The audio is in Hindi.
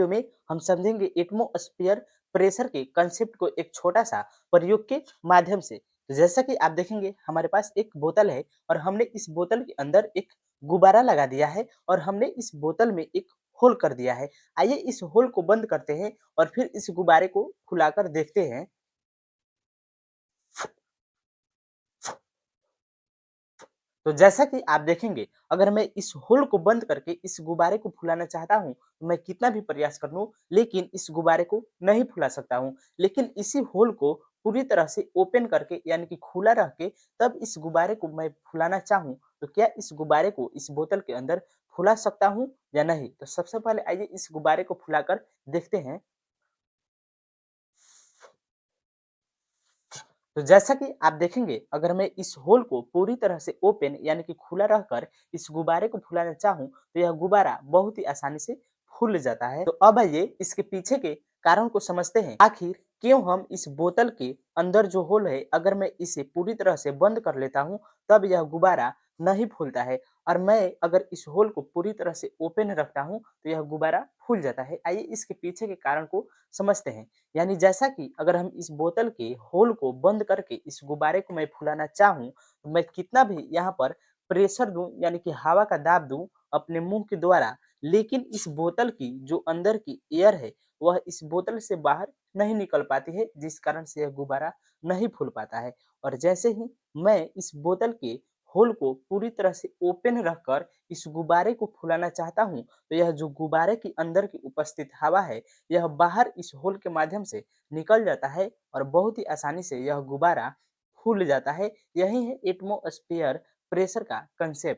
वीडियो में हम समझेंगे एटमॉस्फेयर प्रेशर के कंसेप्ट को एक छोटा सा प्रयोग के माध्यम से। तो जैसा कि आप देखेंगे हमारे पास एक बोतल है और हमने इस बोतल के अंदर एक गुब्बारा लगा दिया है और हमने इस बोतल में एक होल कर दिया है। आइए इस होल को बंद करते हैं और फिर इस गुब्बारे को फुलाकर देखते हैं। तो जैसा कि आप देखेंगे अगर मैं इस होल को बंद करके इस गुब्बारे को फुलाना चाहता हूँ तो मैं कितना भी प्रयास कर लूँ लेकिन इस गुब्बारे को नहीं फुला सकता हूँ। लेकिन इसी होल को पूरी तरह से ओपन करके यानी कि खुला रख के तब इस गुब्बारे को मैं फुलाना चाहूँ तो क्या इस गुब्बारे को इस बोतल के अंदर फुला सकता हूँ या नहीं? तो सबसे पहले आइए इस गुब्बारे को फुलाकर देखते हैं। तो जैसा कि आप देखेंगे अगर मैं इस होल को पूरी तरह से ओपन यानी कि खुला रहकर इस गुब्बारे को फुलाना चाहूँ तो यह गुब्बारा बहुत ही आसानी से फूल जाता है। तो अब आइए इसके पीछे के कारण को समझते हैं। आखिर क्यों हम इस बोतल के अंदर जो होल है अगर मैं इसे पूरी तरह से बंद कर लेता हूँ तब यह गुब्बारा नहीं फूलता है और मैं अगर इस होल को पूरी तरह से ओपन रखता हूँ तो यह गुब्बारा फूल जाता है। आइए इसके पीछे के कारण को समझते हैं। यानी जैसा कि अगर हम इस बोतल के होल को बंद करके इस गुब्बारे को मैं फुलाना चाहूँ, तो मैं कितना भी यहाँ पर प्रेशर दूँ यानी कि हवा का दाब दूँ अपने मुँह के द्वारा, लेकिन इस बोतल की जो अंदर की एयर है, वह इस बोतल से बाहर नहीं निकल पाती है, जिस कारण से यह गुब्बारा नहीं फूल पाता है। और जैसे ही मैं इस बोतल के होल को पूरी तरह से ओपन रखकर इस गुब्बारे को फुलाना चाहता हूँ, तो यह जो गुब्बारे के अंदर की उपस्थित हवा है, यह बाहर इस होल के माध्यम से निकल जाता है और बहुत ही आसानी से यह गुब्बारा फूल जाता है। यही है एटमॉस्फेयर प्रेशर का कंसेप्ट।